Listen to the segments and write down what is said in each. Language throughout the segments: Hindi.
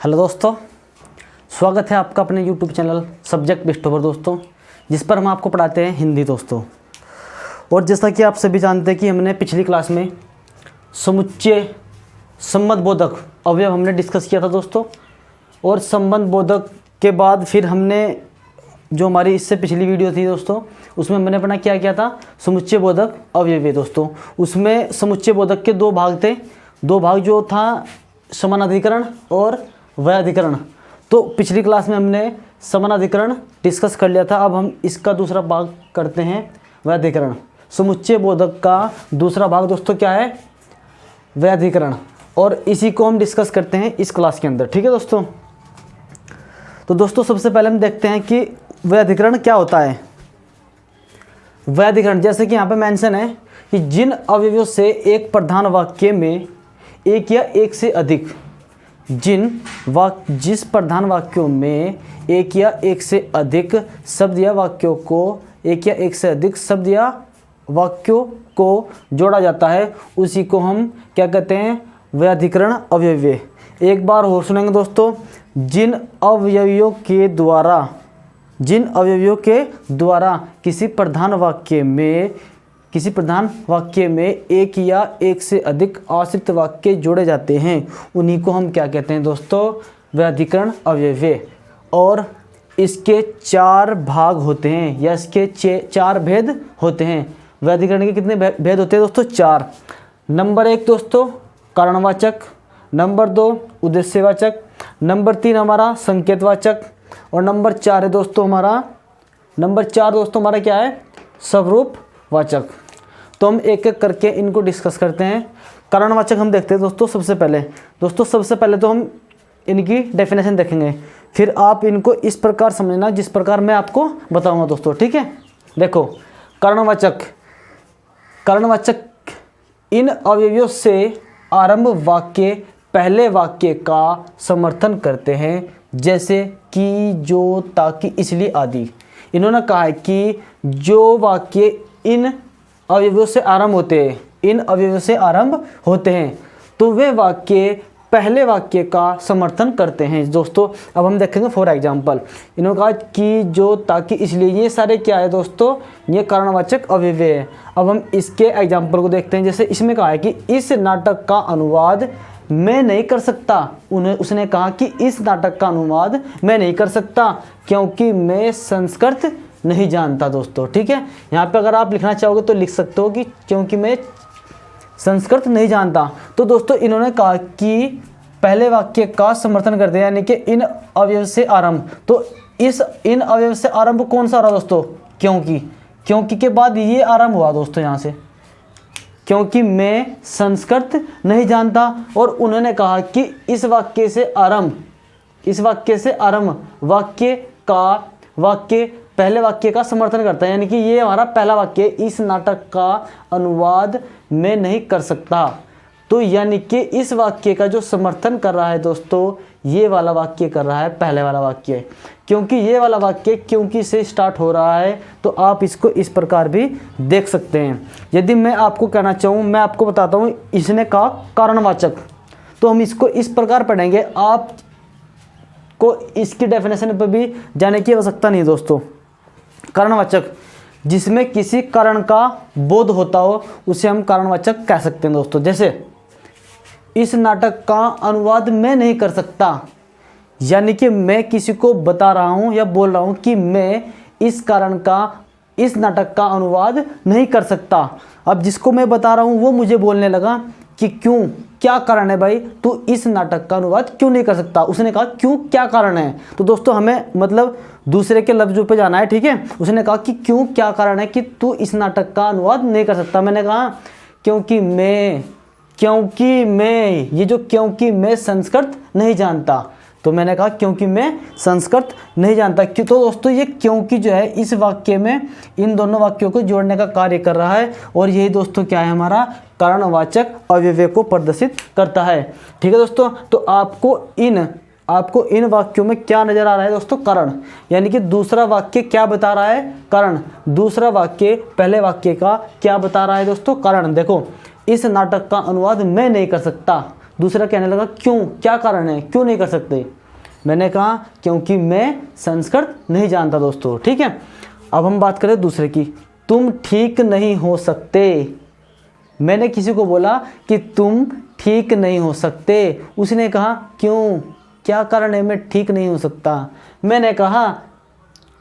हेलो दोस्तों, स्वागत है आपका अपने YouTube चैनल सब्जेक्ट बेस्ट पर दोस्तों, जिस पर हम आपको पढ़ाते हैं हिंदी दोस्तों। और जैसा कि आप सभी जानते हैं कि हमने पिछली क्लास में समुच्चय संबंधबोधक अवयव हमने डिस्कस किया था दोस्तों। और संबंधबोधक के बाद फिर हमने जो हमारी इससे पिछली वीडियो थी दोस्तों, उसमें मैंने अपना क्या किया था, समुच्चय बोधक अवयव दोस्तों। उसमें समुच्चय बोधक के दो भाग थे। दो भाग जो था समानाधिकरण और वैयाधिकरण। तो पिछली क्लास में हमने समानाधिकरण डिस्कस कर लिया था। अब हम इसका दूसरा भाग करते हैं, वैयाधिकरण। समुच्चय बोधक का दूसरा भाग दोस्तों क्या है, वैयाधिकरण। और इसी को हम डिस्कस करते हैं इस क्लास के अंदर, ठीक है दोस्तों। तो दोस्तों सबसे पहले हम देखते हैं कि वैयाधिकरण क्या होता है। वैयाधिकरण जैसे कि यहाँ पे मेंशन है कि जिन अवयवों से एक प्रधान वाक्य में एक या एक से अधिक जिस प्रधान वाक्यों में एक या एक से अधिक शब्द या वाक्यों को एक या एक से अधिक शब्द या वाक्यों को जोड़ा जाता है, उसी को हम क्या कहते हैं, वैयाधिकरण अवयव। एक बार और सुनेंगे दोस्तों, जिन अवयवों के द्वारा किसी प्रधान वाक्य में एक या एक से अधिक आश्रित वाक्य जोड़े जाते हैं, उन्हीं को हम क्या कहते हैं दोस्तों, वैयाधिकरण अवयव। और इसके चार भाग होते हैं या इसके चार भेद होते हैं। वैयाधिकरण के कितने भेद होते हैं दोस्तों, चार। नंबर 1 दोस्तों कारणवाचक, नंबर 2 उद्देश्यवाचक, नंबर 3 हमारा संकेतवाचक, और नंबर 4 है दोस्तों हमारा क्या है, स्वरूपवाचक। तो हम एक एक करके इनको डिस्कस करते हैं। कारणवाचक हम देखते हैं दोस्तों। सबसे पहले तो हम इनकी डेफिनेशन देखेंगे, फिर आप इनको इस प्रकार समझना जिस प्रकार मैं आपको बताऊंगा दोस्तों, ठीक है। देखो, कारणवाचक इन अवयवों से आरंभ वाक्य पहले वाक्य का समर्थन करते हैं, जैसे कि, जो, ताकि, इसलिए आदि। इन्होंने कहा है कि जो वाक्य इन अवयवों से आरंभ होते हैं तो वे वाक्य पहले वाक्य का समर्थन करते हैं दोस्तों। अब हम देखेंगे फॉर एग्जाम्पल। इन्होंने कहा कि, जो, ताकि, इसलिए, ये सारे क्या है दोस्तों, ये कारणवाचक अवयव है। अब हम इसके एग्जाम्पल को देखते हैं। जैसे इसमें कहा है कि इस नाटक का अनुवाद मैं नहीं कर सकता। उसने कहा कि इस नाटक का अनुवाद मैं नहीं कर सकता क्योंकि मैं संस्कृत नहीं जानता दोस्तों, ठीक है। यहाँ पे अगर आप लिखना चाहोगे तो लिख सकते हो कि क्योंकि मैं संस्कृत नहीं जानता। तो दोस्तों इन्होंने कहा कि पहले वाक्य का समर्थन करते हैं, यानी कि इन अवयव से आरंभ। तो इन अवयव से आरंभ कौन सा रहा दोस्तों, क्योंकि के बाद ये आरंभ हुआ दोस्तों यहाँ से, क्योंकि मैं संस्कृत नहीं जानता। और उन्होंने कहा कि इस वाक्य से आरंभ वाक्य पहले वाक्य का समर्थन करता है, यानी कि ये हमारा पहला वाक्य, इस नाटक का अनुवाद मैं नहीं कर सकता। तो यानी कि इस वाक्य का जो समर्थन कर रहा है दोस्तों, ये वाला वाक्य कर रहा है, पहले वाला वाक्य। क्योंकि ये वाला वाक्य क्योंकि से स्टार्ट हो रहा है, तो आप इसको इस प्रकार भी देख सकते हैं। यदि मैं आपको कहना चाहूँ, मैं आपको बताता हूँ, इसने कहा कारणवाचक, तो हम इसको इस प्रकार पढ़ेंगे। आपको इसकी डेफिनेशन पर भी जाने की आवश्यकता नहीं दोस्तों। कारणवाचक जिसमें किसी कारण का बोध होता हो, उसे हम कारणवाचक कह सकते हैं दोस्तों। जैसे इस नाटक का अनुवाद मैं नहीं कर सकता, यानी कि मैं किसी को बता रहा हूं या बोल रहा हूं कि मैं इस नाटक का अनुवाद नहीं कर सकता। अब जिसको मैं बता रहा हूं वो मुझे बोलने लगा कि क्यों, क्या कारण है भाई, तू इस नाटक का अनुवाद क्यों नहीं कर सकता। उसने कहा क्यों, क्या कारण है। तो दोस्तों हमें मतलब दूसरे के लफ्जों पे जाना है, ठीक है। उसने कहा कि क्यों, क्या कारण है कि तू इस नाटक का अनुवाद नहीं कर सकता। मैंने कहा क्योंकि मैं संस्कृत नहीं जानता। तो मैंने कहा क्योंकि मैं संस्कृत नहीं जानता। क्यों, तो दोस्तों ये क्योंकि जो है इस वाक्य में इन दोनों वाक्यों को जोड़ने का कार्य कर रहा है, और यही दोस्तों क्या है, हमारा कारणवाचक अवयव को प्रदर्शित करता है, ठीक है दोस्तों। तो आपको इन वाक्यों में क्या नजर आ रहा है दोस्तों, कारण, यानी कि दूसरा वाक्य क्या बता रहा है, कारण। दूसरा वाक्य पहले वाक्य का क्या बता रहा है दोस्तों, कारण। देखो, इस नाटक का अनुवाद मैं नहीं कर सकता, दूसरा कहने लगा क्यों, क्या कारण है, क्यों नहीं कर सकते। मैंने कहा क्योंकि मैं संस्कृत नहीं जानता दोस्तों। ठीक है, अब हम बात करें दूसरे की। तुम ठीक नहीं हो सकते। मैंने किसी को बोला कि तुम ठीक नहीं हो सकते, उसने कहा क्यों, क्या कारण है मैं ठीक नहीं हो सकता। मैंने कहा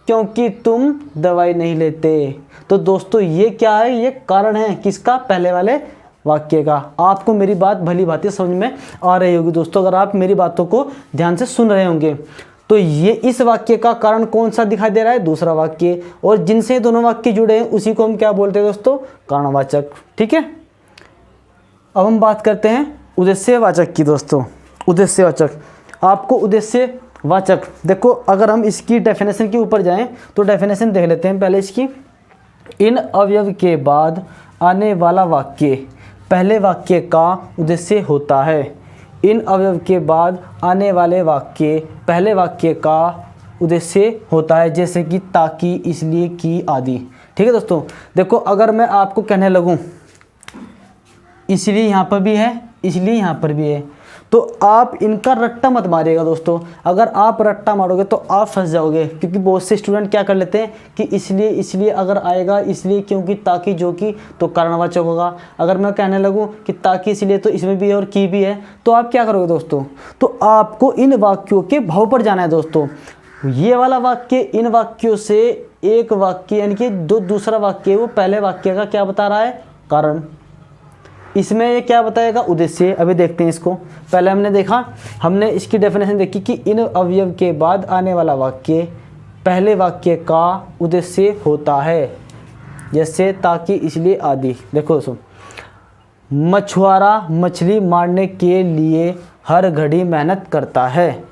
क्योंकि तुम दवाई नहीं लेते। तो दोस्तों ये क्या है, ये कारण है किसका, पहले वाले वाक्य का। आपको मेरी बात भली भांति समझ में आ रही होगी दोस्तों, अगर आप मेरी बातों को ध्यान से सुन रहे होंगे। तो ये इस वाक्य का कारण कौन सा दिखाई दे रहा है, दूसरा वाक्य, और जिनसे दोनों वाक्य जुड़े हैं उसी को हम क्या बोलते हैं दोस्तों, कारणवाचक। ठीक है, अब हम बात करते हैं उद्देश्यवाचक की दोस्तों। उद्देश्यवाचक, आपको उद्देश्यवाचक देखो, अगर हम इसकी डेफिनेशन के ऊपर जाएं तो डेफिनेशन देख लेते हैं पहले इसकी। इन अवयव के बाद आने वाला वाक्य पहले वाक्य का उद्देश्य होता है। इन अवयव के बाद आने वाले वाक्य पहले वाक्य का उद्देश्य होता है, जैसे कि ताकि, इसलिए, कि आदि। ठीक है दोस्तों, देखो अगर मैं आपको कहने लगूं इसलिए यहाँ पर भी है, इसलिए यहाँ पर भी है, तो आप इनका रट्टा मत मारिएगा दोस्तों। अगर आप रट्टा मारोगे तो आप फंस जाओगे, क्योंकि बहुत से स्टूडेंट क्या कर लेते हैं कि इसलिए अगर आएगा, इसलिए, क्योंकि, ताकि, जो कि, तो कारणवाचक होगा। अगर मैं कहने लगूं कि ताकि इसलिए, तो इसमें भी है और की भी है, तो आप क्या करोगे दोस्तों, तो आपको इन वाक्यों के भाव पर जाना है दोस्तों। ये वाला वाक्य इन वाक्यों से एक वाक्य यानी कि दूसरा वाक्य वो पहले वाक्य का क्या बता रहा है, कारण। इसमें ये क्या बताएगा, उद्देश्य। अभी देखते हैं इसको। पहले हमने देखा, हमने इसकी डेफिनेशन देखी कि इन अवयव के बाद आने वाला वाक्य पहले वाक्य का उद्देश्य होता है, जैसे ताकि, इसलिए, आदि। देखो दोस्तों, मछुआरा मछली मारने के लिए हर घड़ी मेहनत करता है,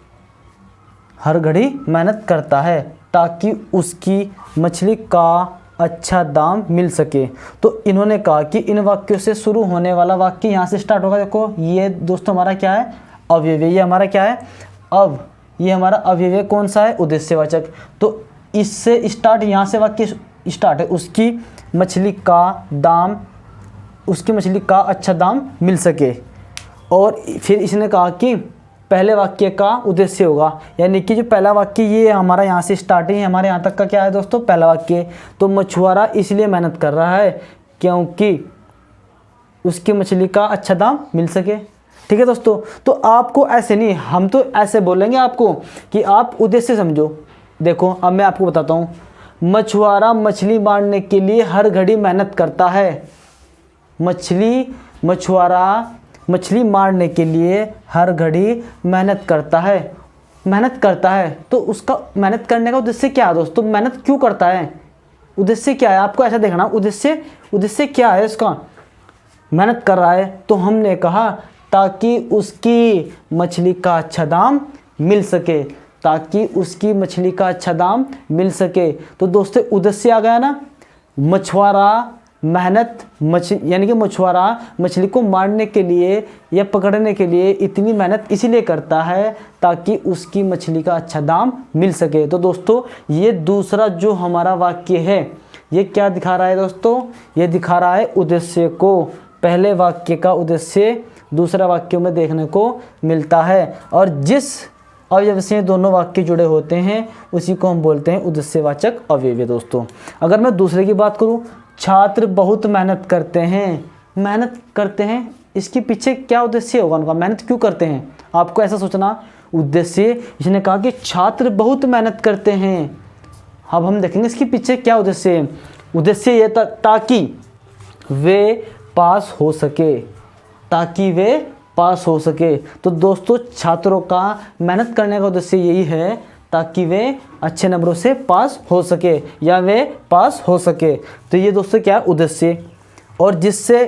हर घड़ी मेहनत करता है ताकि उसकी मछली का अच्छा दाम मिल सके। तो इन्होंने कहा कि इन वाक्यों से शुरू होने वाला वाक्य यहाँ से स्टार्ट होगा। देखो ये दोस्तों हमारा क्या है, अवयव। ये हमारा क्या है, अब ये हमारा अवयव कौन सा है, उद्देश्यवाचक। तो इससे स्टार्ट, यहाँ से वाक्य स्टार्ट है, उसकी मछली का दाम, उसकी मछली का अच्छा दाम मिल सके। और फिर इसने कहा कि पहले वाक्य का उद्देश्य होगा, यानी कि जो पहला वाक्य ये हमारा यहाँ से स्टार्टिंग है, हमारे यहाँ तक का क्या है दोस्तों, पहला वाक्य। तो मछुआरा इसलिए मेहनत कर रहा है क्योंकि उसकी मछली का अच्छा दाम मिल सके। ठीक है दोस्तों, तो आपको ऐसे नहीं, हम तो ऐसे बोलेंगे आपको कि आप उद्देश्य समझो। देखो अब मैं आपको बताता हूँ, मछुआरा मछली मारने के लिए हर घड़ी मेहनत करता है। मछुआरा मछली मारने के लिए हर घड़ी मेहनत करता है, मेहनत करता है। तो उसका मेहनत करने का उद्देश्य क्या है दोस्तों, मेहनत क्यों करता है, उद्देश्य क्या है, आपको ऐसा देखना। उद्देश्य क्या है उसका, मेहनत कर रहा है। तो हमने कहा ताकि उसकी मछली का अच्छा दाम मिल सके, ताकि उसकी मछली का अच्छा दाम मिल सके। तो दोस्तों उद्देश्य आ गया ना। मछुआरा मेहनत यानी कि मछुआरा मछली को मारने के लिए या पकड़ने के लिए इतनी मेहनत इसीलिए करता है ताकि उसकी मछली का अच्छा दाम मिल सके। तो दोस्तों ये दूसरा जो हमारा वाक्य है ये क्या दिखा रहा है दोस्तों, ये दिखा रहा है उद्देश्य को। पहले वाक्य का उद्देश्य दूसरा वाक्यों में देखने को मिलता है, और जिस अवयव से दोनों वाक्य जुड़े होते हैं उसी को हम बोलते हैं उद्देश्यवाचक अवयव दोस्तों। अगर मैं दूसरे की बात करूं, छात्र बहुत मेहनत करते हैं। मेहनत करते हैं, इसके पीछे क्या उद्देश्य होगा उनका, मेहनत क्यों करते हैं, आपको ऐसा सोचना। उद्देश्य, इसने कहा कि छात्र बहुत मेहनत करते हैं। अब हम देखेंगे इसके पीछे क्या उद्देश्य है। उद्देश्य ये ताकि वे पास हो सके, ताकि वे पास हो सके। तो दोस्तों छात्रों का मेहनत करने का उद्देश्य यही है ताकि वे अच्छे नंबरों से पास हो सके या वे पास हो सके। तो ये दोस्तों क्या है, उद्देश्य। और जिससे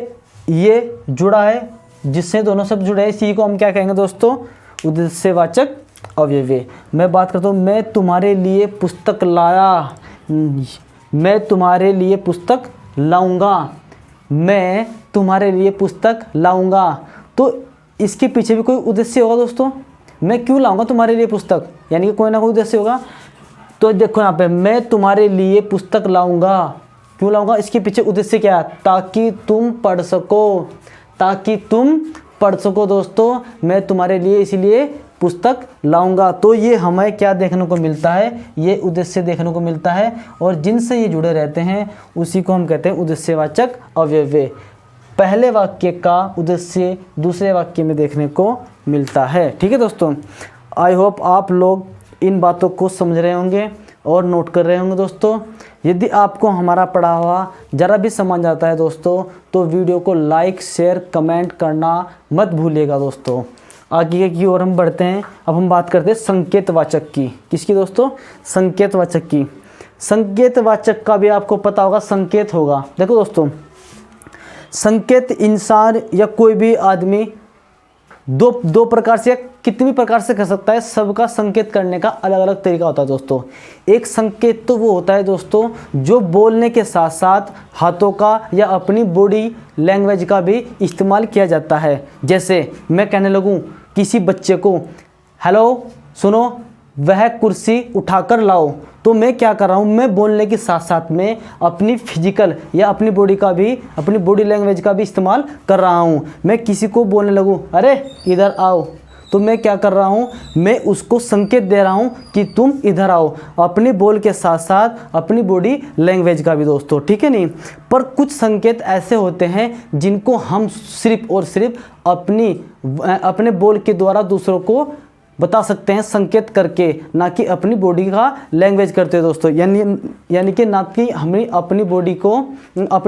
ये जुड़ा है, जिससे दोनों शब्द जुड़े हैं, इसी को हम क्या कहेंगे दोस्तों, उद्देश्यवाचक अवयव। मैं बात करता हूँ, मैं तुम्हारे लिए पुस्तक लाया, मैं तुम्हारे लिए पुस्तक लाऊंगा, मैं तुम्हारे लिए पुस्तक लाऊंगा। तो इसके पीछे भी कोई उद्देश्य होगा दोस्तों। मैं क्यों लाऊंगा तुम्हारे लिए पुस्तक, यानी कि कोई ना कोई उद्देश्य होगा। तो देखो यहाँ पे, मैं तुम्हारे लिए पुस्तक लाऊंगा, क्यों लाऊंगा, इसके पीछे उद्देश्य क्या है, ताकि तुम पढ़ सको, ताकि तुम पढ़ सको दोस्तों, मैं तुम्हारे लिए इसलिए पुस्तक लाऊंगा। तो ये हमें क्या देखने को मिलता है, ये उद्देश्य देखने को मिलता है, और जिनसे ये जुड़े रहते हैं उसी को हम कहते हैं उद्देश्यवाचक अव्यय। पहले वाक्य का उद्देश्य दूसरे वाक्य में देखने को मिलता है। ठीक है दोस्तों, आई होप आप लोग इन बातों को समझ रहे होंगे और नोट कर रहे होंगे दोस्तों। यदि आपको हमारा पढ़ा हुआ ज़रा भी समझ आता है दोस्तों, तो वीडियो को लाइक शेयर कमेंट करना मत भूलिएगा दोस्तों। आगे की ओर हम बढ़ते हैं। अब हम बात करते हैं संकेतवाचक की। किसकी दोस्तों? संकेतवाचक की। संकेतवाचक का भी आपको पता होगा, संकेत होगा। देखो दोस्तों, संकेत इंसान या कोई भी आदमी दो प्रकार से, कितनी प्रकार से कर सकता है। सबका संकेत करने का अलग अलग तरीका होता है दोस्तों। एक संकेत तो वो होता है दोस्तों जो बोलने के साथ साथ हाथों का या अपनी बॉडी लैंग्वेज का भी इस्तेमाल किया जाता है। जैसे मैं कहने लगूं किसी बच्चे को, हेलो सुनो, वह कुर्सी उठाकर लाओ, तो मैं क्या कर रहा हूँ, मैं बोलने के साथ साथ में अपनी फिजिकल या अपनी बॉडी का भी, अपनी बॉडी लैंग्वेज का भी इस्तेमाल कर रहा हूँ। मैं किसी को बोलने लगूँ अरे इधर आओ, तो मैं क्या कर रहा हूँ, मैं उसको संकेत दे रहा हूँ कि तुम इधर आओ, अपनी बोल के साथ साथ अपनी बॉडी लैंग्वेज का भी दोस्तों। ठीक है नहीं, पर कुछ संकेत ऐसे होते हैं जिनको हम सिर्फ और सिर्फ अपने बोल के द्वारा दूसरों को बता सकते हैं, संकेत करके, ना कि अपनी बॉडी का लैंग्वेज करते हैं दोस्तों। यानी कि ना कि हमें अपनी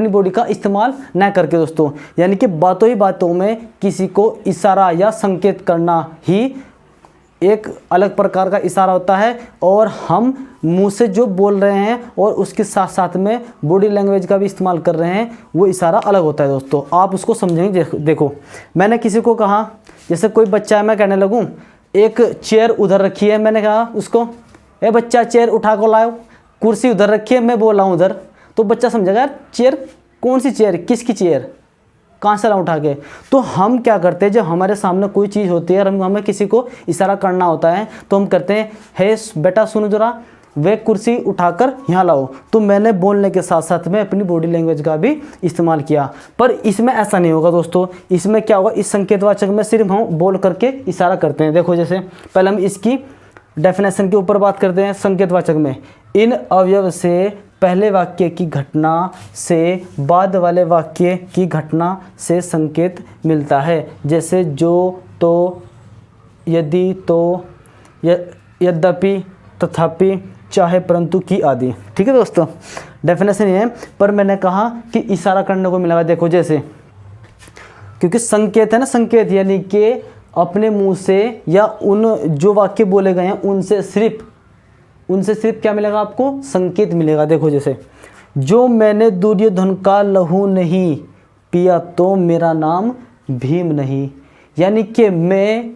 बॉडी का इस्तेमाल ना करके दोस्तों। यानी कि बातों ही बातों में किसी को इशारा या संकेत करना ही एक अलग प्रकार का इशारा होता है, और हम मुंह से जो बोल रहे हैं और उसके साथ साथ में बॉडी लैंग्वेज का भी इस्तेमाल कर रहे हैं, वो इशारा अलग होता है दोस्तों। आप उसको समझेंगे। देखो, मैंने किसी को कहा, जैसे कोई बच्चा है, मैं कहने लगूँ एक चेयर उधर रखी है, मैंने कहा उसको ए बच्चा चेयर उठा को लाओ, कुर्सी उधर रखी है, मैं बोल रहा हूँ उधर, तो बच्चा समझेगा यार चेयर कौन सी चेयर, किसकी चेयर, कहाँ से लाऊं उठा के। तो हम क्या करते हैं, जब हमारे सामने कोई चीज़ होती है और हमें किसी को इशारा करना होता है, तो हम करते हैं हे बेटा सुनो जरा, वे कुर्सी उठाकर यहाँ लाओ। तो मैंने बोलने के साथ साथ में अपनी बॉडी लैंग्वेज का भी इस्तेमाल किया। पर इसमें ऐसा नहीं होगा दोस्तों। इसमें क्या होगा, इस संकेतवाचक में सिर्फ हम बोल करके इशारा करते हैं। देखो, जैसे पहले हम इसकी डेफिनेशन के ऊपर बात करते हैं। संकेतवाचक में इन अवयव से पहले वाक्य की घटना से बाद वाले वाक्य की घटना से संकेत मिलता है। जैसे जो, तो, यदि, तो, यद्यपि, तथापि, चाहे, परंतु की आदि। ठीक है दोस्तों, डेफिनेशन ये है। पर मैंने कहा कि इशारा करने को मिला। देखो जैसे, क्योंकि संकेत है ना, संकेत यानी कि अपने मुंह से या उन जो वाक्य बोले गए हैं उनसे सिर्फ क्या मिलेगा आपको, संकेत मिलेगा। देखो जैसे, जो मैंने दुर्योधन का लहू नहीं पिया तो मेरा नाम भीम नहीं। यानी कि मैं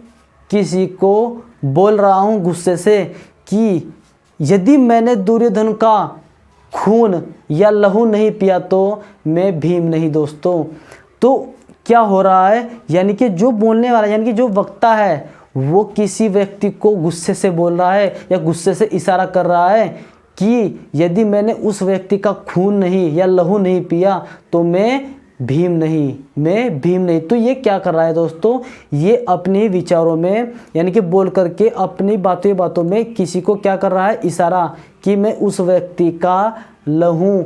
किसी को बोल रहा हूँ गुस्से से कि यदि मैंने दुर्योधन का खून या लहू नहीं पिया तो मैं भीम नहीं दोस्तों। तो क्या हो रहा है, यानी कि जो बोलने वाला, यानी कि जो वक्ता है, वो किसी व्यक्ति को गुस्से से बोल रहा है या गुस्से से इशारा कर रहा है कि यदि मैंने उस व्यक्ति का खून नहीं या लहू नहीं पिया तो मैं भीम नहीं। तो ये क्या कर रहा है दोस्तों, ये अपने विचारों में, यानी कि बोल करके अपनी बातों में किसी को क्या कर रहा है, इशारा, कि मैं उस व्यक्ति का लहू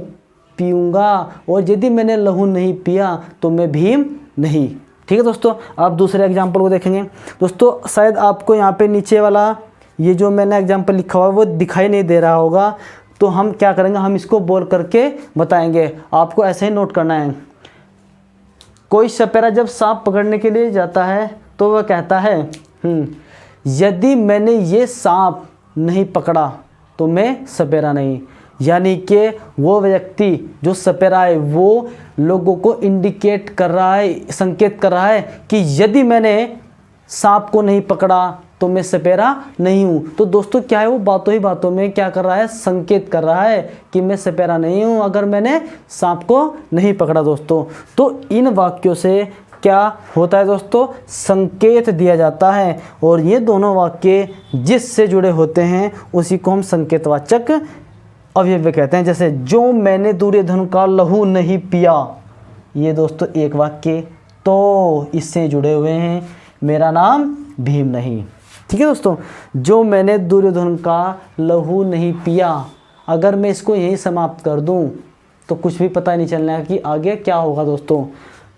पीऊँगा, और यदि मैंने लहू नहीं पिया तो मैं भीम नहीं। ठीक है दोस्तों, आप दूसरे एग्जाम्पल को देखेंगे दोस्तों। शायद आपको यहाँ पे नीचे वाला ये जो मैंने एग्जाम्पल लिखा हुआ है वो दिखाई नहीं दे रहा होगा, तो हम क्या करेंगे, हम इसको बोल करके बताएंगे। आपको ऐसे ही नोट करना है। कोई सपेरा जब सांप पकड़ने के लिए जाता है तो वह कहता है यदि मैंने ये सांप नहीं पकड़ा तो मैं सपेरा नहीं। यानी कि वो व्यक्ति जो सपेरा है वो लोगों को इंडिकेट कर रहा है, संकेत कर रहा है कि यदि मैंने सांप को नहीं पकड़ा तो मैं सपेरा नहीं हूँ। तो दोस्तों क्या है, वो बातों ही बातों में क्या कर रहा है, संकेत कर रहा है कि मैं सपेरा नहीं हूँ अगर मैंने सांप को नहीं पकड़ा दोस्तों। तो इन वाक्यों से क्या होता है दोस्तों, संकेत दिया जाता है, और ये दोनों वाक्य जिससे जुड़े होते हैं उसी को हम संकेतवाचक अव्यय कहते हैं। जैसे जो मैंने दुर्योधन का लहू नहीं पिया, ये दोस्तों एक वाक्य, तो इससे जुड़े हुए हैं, मेरा नाम भीम नहीं। ठीक है दोस्तों, जो मैंने दुर्योधन का लहू नहीं पिया, अगर मैं इसको यहीं समाप्त कर दूं तो कुछ भी पता नहीं चलना है कि आगे क्या होगा दोस्तों।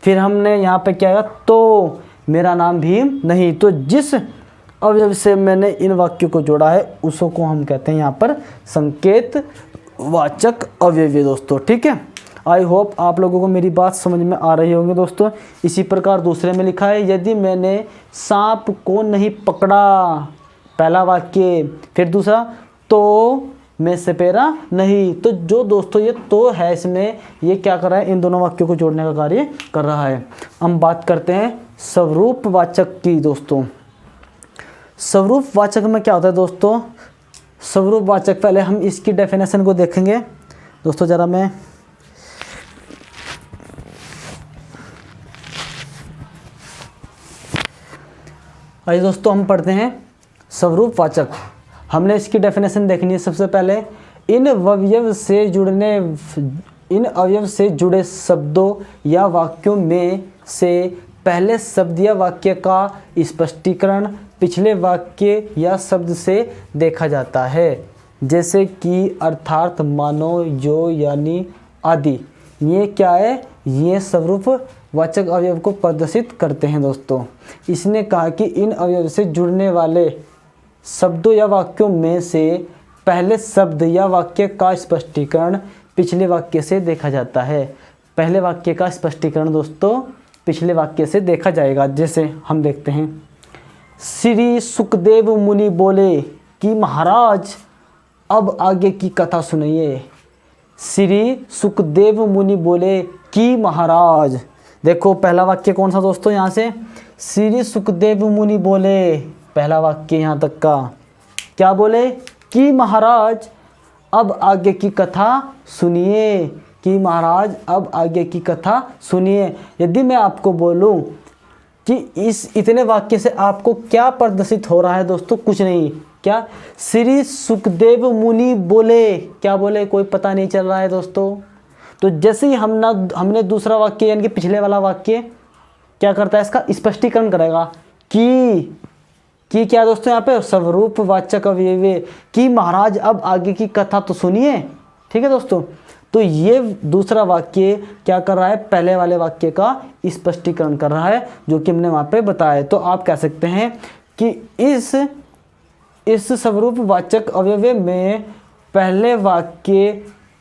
फिर हमने यहाँ पे क्या है, तो मेरा नाम भीम नहीं। तो जिस अवयव से मैंने इन वाक्यों को जोड़ा है उसको हम कहते हैं यहाँ पर संकेत वाचक अवयव दोस्तों। ठीक है, आई होप आप लोगों को मेरी बात समझ में आ रही होंगी दोस्तों। इसी प्रकार दूसरे में लिखा है, यदि मैंने सांप को नहीं पकड़ा, पहला वाक्य। फिर दूसरा, तो मैं सपेरा नहीं। तो जो दोस्तों ये तो है, इसमें ये क्या कर रहा है, इन दोनों वाक्यों को जोड़ने का कार्य कर रहा है। हम बात करते हैं स्वरूप वाचक की दोस्तों। स्वरूप वाचक में क्या होता है दोस्तों, स्वरूप वाचक, पहले हम इसकी डेफिनेशन को देखेंगे दोस्तों। ज़रा मैं आइए दोस्तों हम पढ़ते हैं स्वरूप वाचक। हमने इसकी डेफिनेशन देखनी है। सबसे पहले, इन अवयव से जुड़े शब्दों या वाक्यों में से पहले शब्द या वाक्य का स्पष्टीकरण पिछले वाक्य या शब्द से देखा जाता है, जैसे कि अर्थात, मानो, जो, यानी आदि। ये क्या है, ये स्वरूप वाचक अवयव को प्रदर्शित करते हैं दोस्तों। इसने कहा कि इन अवयव से जुड़ने वाले शब्दों या वाक्यों में से पहले शब्द या वाक्य का स्पष्टीकरण पिछले वाक्य से देखा जाता है। पहले वाक्य का स्पष्टीकरण दोस्तों पिछले वाक्य से देखा जाएगा। जैसे हम देखते हैं, श्री सुखदेव मुनि बोले कि महाराज अब आगे की कथा सुनिए। श्री सुखदेव मुनि बोले कि महाराज, देखो पहला वाक्य कौन सा दोस्तों, यहाँ से श्री सुखदेव मुनि बोले, पहला वाक्य यहाँ तक का क्या बोले, कि महाराज अब आगे की कथा सुनिए, कि महाराज अब आगे की कथा सुनिए। यदि मैं आपको बोलूं कि इस इतने वाक्य से आपको क्या प्रदर्शित हो रहा है दोस्तों, कुछ नहीं। क्या, श्री सुखदेव मुनि बोले, क्या बोले, कोई पता नहीं चल रहा है दोस्तों। तो जैसे ही हमने दूसरा वाक्य यानी कि पिछले वाला वाक्य क्या करता है, इसका स्पष्टीकरण करेगा कि क्या दोस्तों, यहाँ पे स्वरूप वाचक अवयव, कि महाराज अब आगे की कथा तो सुनिए। ठीक है दोस्तों, तो ये दूसरा वाक्य क्या कर रहा है, पहले वाले वाक्य का स्पष्टीकरण कर रहा है, जो कि हमने वहाँ पे बताया। तो आप कह सकते हैं कि इस स्वरूप वाचक अवयव में पहले वाक्य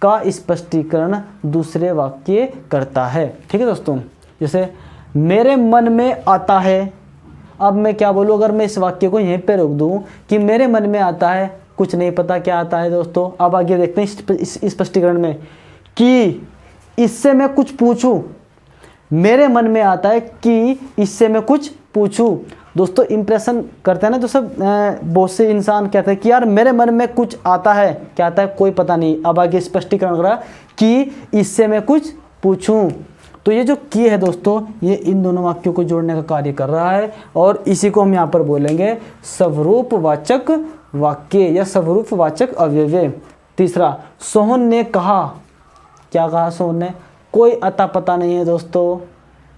का स्पष्टीकरण दूसरे वाक्य करता है। ठीक है दोस्तों, जैसे मेरे मन में आता है, अब मैं क्या बोलूँ, अगर मैं इस वाक्य को यहीं पे रोक दूँ कि मेरे मन में आता है, कुछ नहीं पता क्या आता है दोस्तों। अब आगे देखते हैं इस स्पष्टीकरण में, कि इससे मैं कुछ पूछूं, मेरे मन में आता है कि इससे मैं कुछ पूछूं। दोस्तों इंप्रेशन करते हैं ना, तो सब बहुत से इंसान कहते हैं कि यार मेरे मन में कुछ आता है, क्या आता है कोई पता नहीं। अब आगे स्पष्टीकरण कर रहा है कि इससे मैं कुछ पूछूं। तो ये जो की है दोस्तों, ये इन दोनों वाक्यों को जोड़ने का कार्य कर रहा है, और इसी को हम यहाँ पर बोलेंगे स्वरूप वाचक वाक्य या स्वरूप वाचक अवयव। तीसरा, सोहन ने कहा, क्या कहा सोहन ने, कोई अता पता नहीं है दोस्तों।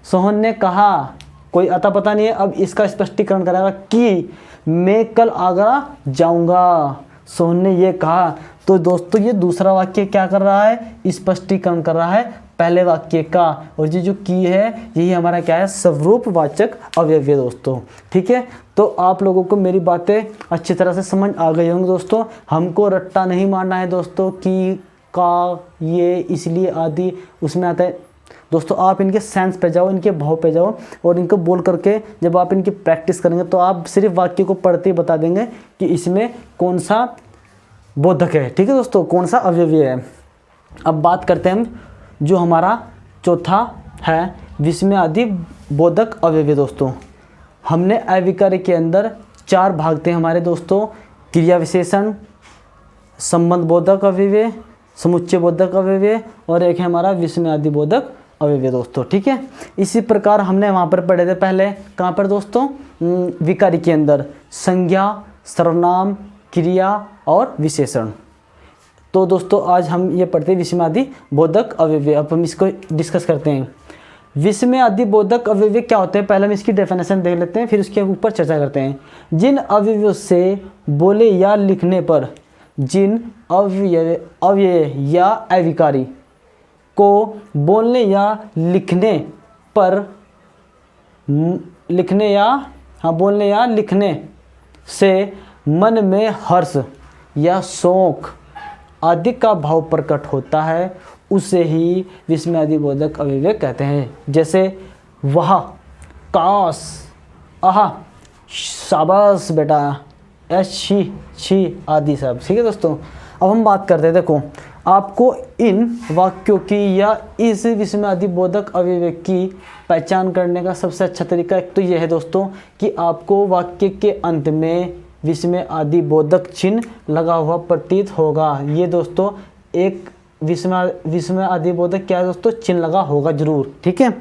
सोहन ने कहा, कोई अता पता नहीं है। अब इसका स्पष्टीकरण करेगा कि मैं कल आगरा जाऊंगा, सोहन ने ये कहा। तो दोस्तों ये दूसरा वाक्य क्या कर रहा है, स्पष्टीकरण कर रहा है पहले वाक्य का, और ये जो की है यही हमारा क्या है, स्वरूप वाचक अवयव दोस्तों। ठीक है, तो आप लोगों को मेरी बातें अच्छी तरह से समझ आ गई होंगी दोस्तों। हमको रट्टा नहीं मारना है दोस्तों कि का, ये, इसलिए आदि उसमें आता है दोस्तों। आप इनके सेंस पे जाओ, इनके भाव पे जाओ, और इनको बोल करके जब आप इनकी प्रैक्टिस करेंगे तो आप सिर्फ वाक्य को पढ़ते ही बता देंगे कि इसमें कौन सा बोधक है। ठीक है दोस्तों, कौन सा अवयव है। अब बात करते हैं हम जो हमारा चौथा है विस्मय आदि बोधक अवयव दोस्तों। हमने अविकारी के अंदर 4 भाग थे हमारे दोस्तों, क्रिया विशेषण, संबंध बोधक अवयव, समुच्चय बोधक अवयव, और एक है हमारा विस्मय आदि बोधक अवयव दोस्तों। ठीक है, इसी प्रकार हमने वहाँ पर पढ़े थे पहले, कहाँ पर दोस्तों, विकारी के अंदर संज्ञा, सर्वनाम, क्रिया और विशेषण। तो दोस्तों आज हम ये पढ़ते हैं विस्मय आदि बोधक अवयव। अब हम इसको डिस्कस करते हैं। विस्मय आदि बोधक अवयव क्या होते हैं, पहले हम इसकी डेफिनेशन देख लेते हैं, फिर उसके ऊपर चर्चा करते हैं। जिन अवयवों से बोले या लिखने पर, जिन अवयव या अविकारी को बोलने या बोलने या लिखने से मन में हर्ष या शोक आदि का भाव प्रकट होता है, उसे ही विस्मय आदि बोधक अवयव कहते हैं। जैसे वाह, काश, आहा, शाबाश बेटा, अच्छी, छी आदि सब। ठीक है दोस्तों, अब हम बात करते हैं। देखो, आपको इन वाक्यों की या इस विस्मय आदि बोधक अवयव की पहचान करने का सबसे अच्छा तरीका एक तो यह है दोस्तों कि आपको वाक्य के अंत में विस्मय आदि बोधक चिन्ह लगा हुआ प्रतीत होगा। ये दोस्तों एक विस्मय आदि बोधक क्या है दोस्तों, चिन्ह लगा होगा जरूर। ठीक है,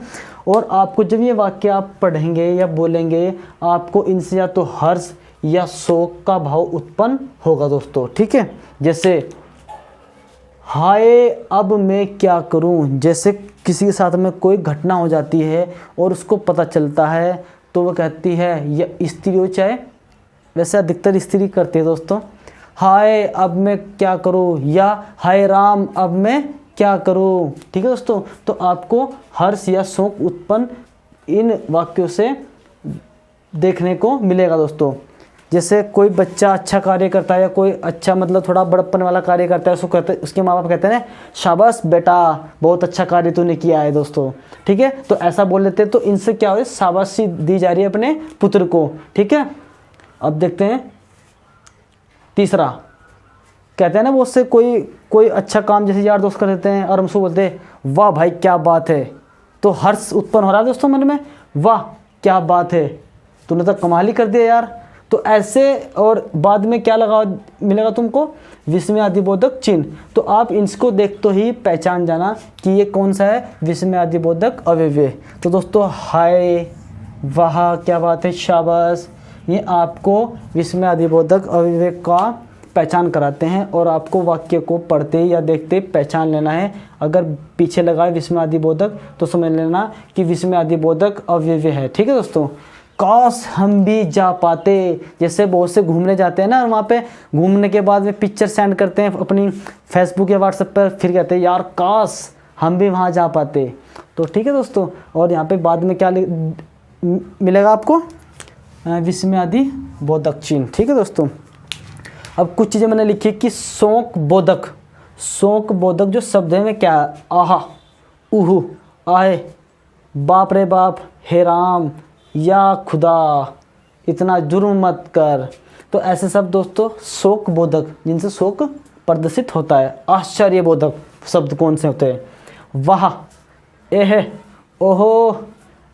और आपको जब ये वाक्य आप पढ़ेंगे या बोलेंगे, आपको इनसे या तो हर्ष या शोक का भाव उत्पन्न होगा दोस्तों। ठीक है, जैसे हाय अब मैं क्या करूं, जैसे किसी के साथ में कोई घटना हो जाती है और उसको पता चलता है तो वो कहती है, या स्त्री हो चाहे, वैसे अधिकतर स्त्री करती है दोस्तों, हाय अब मैं क्या करूं, या हाय राम अब मैं क्या करूं। ठीक है दोस्तों, तो आपको हर्ष या शोक उत्पन्न इन वाक्यों से देखने को मिलेगा दोस्तों। जैसे कोई बच्चा अच्छा कार्य करता है या कोई अच्छा मतलब थोड़ा बड़प्पन वाला कार्य करता है, उसको कहते, उसके माँ बाप कहते हैं शाबाश बेटा, बहुत अच्छा कार्य तूने किया है दोस्तों। ठीक है, तो ऐसा बोल लेते हैं, तो इनसे क्या हो रहा है, शाबाशी दी जा रही है अपने पुत्र को। ठीक है, अब देखते हैं तीसरा, कहते हैं ना वो उससे कोई अच्छा काम जैसे यार दोस्त कर देते हैं और हम उसको बोलते हैं वाह भाई क्या बात है, तो हर्ष उत्पन्न हो रहा है दोस्तों मन में, वाह क्या बात है, तूने तो कमाल ही कर दिया यार। तो ऐसे, और बाद में क्या लगा मिलेगा तुमको, विस्मय आदि बोधक चिन्ह। तो आप इसको देख तो ही पहचान जाना कि ये कौन सा है, विस्मय आदि बोधक अवयव। तो दोस्तों हाय, वाह क्या बात है, शाबाश, ये आपको विस्मय आदि बोधक अवयव का पहचान कराते हैं और आपको वाक्य को पढ़ते या देखते पहचान लेना है। अगर पीछे लगा है विस्मय आदि बोधक तो समझ लेना कि विस्मय आदि बोधक अवयव है। ठीक है दोस्तों, काश हम भी जा पाते, जैसे बहुत से घूमने जाते हैं ना, वहाँ पे घूमने के बाद में पिक्चर सेंड करते हैं अपनी फेसबुक या व्हाट्सएप पर, फिर कहते हैं यार काश हम भी वहाँ जा पाते। तो ठीक है दोस्तों, और यहाँ पे बाद में क्या मिलेगा आपको, विस्मय आदि बोधक चिन्ह। ठीक है दोस्तों, अब कुछ चीज़ें मैंने लिखी कि शोक बोधक, शोक बोधक जो शब्द है में क्या, आहा, उहु, आए, बाप रे बाप, हे राम, या खुदा, इतना जुर्म मत कर। तो ऐसे सब दोस्तों शोक बोधक, जिनसे शोक प्रदर्शित होता है। आश्चर्य बोधक शब्द कौन से होते हैं, वाह, एह, ओहो,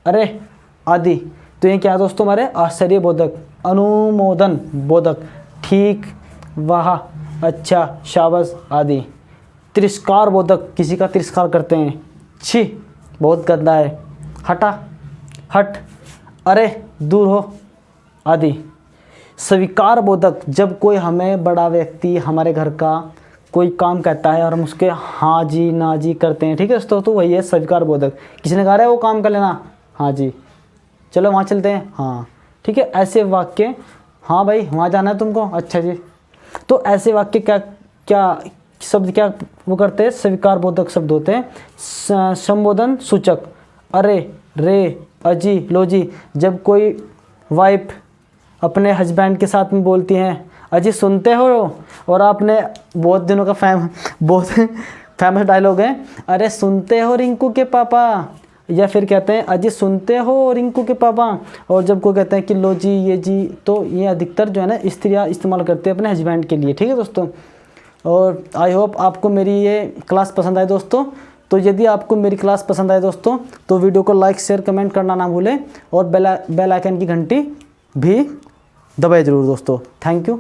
अरे आदि। तो ये क्या है दोस्तों हमारे, आश्चर्य बोधक। अनुमोदन बोधक, ठीक, वाह, अच्छा, शाबाश आदि। तिरस्कार बोधक, किसी का तिरस्कार करते हैं, छी बहुत गंदा है, हटा, हट, अरे दूर हो आदि। स्वीकार बोधक, जब कोई हमें बड़ा व्यक्ति हमारे घर का कोई काम कहता है और हम उसके हाँ जी ना जी करते हैं। ठीक है दोस्तों, तो वही है स्वीकार बोधक। किसी ने कहा है वो काम कर लेना, हाँ जी, चलो वहाँ चलते हैं, हाँ ठीक है, ऐसे वाक्य, हाँ भाई वहाँ जाना है तुमको, अच्छा जी। तो ऐसे वाक्य क्या शब्द क्या वो करते हैं, स्वीकार बोधक शब्द होते हैं। संबोधन सूचक, अरे, रे, अजी, लो जी, जब कोई वाइफ अपने हस्बैंड के साथ में बोलती हैं अजी सुनते हो, और आपने बहुत दिनों का बहुत फेमस डायलॉग है, अरे सुनते हो रिंकू के पापा, या फिर कहते हैं अजी सुनते हो रिंकू के पापा। और जब कोई कहते हैं कि लो जी, ये जी, तो ये अधिकतर जो है ना स्त्रियाँ इस्तेमाल करते हैं अपने हस्बैंड के लिए। ठीक है दोस्तों, और आई होप आपको मेरी ये क्लास पसंद आए दोस्तों। तो यदि आपको मेरी क्लास पसंद आए दोस्तों तो वीडियो को लाइक शेयर कमेंट करना ना भूलें, और बेल आइकन की घंटी भी दबाए ज़रूर दोस्तों। Thank you.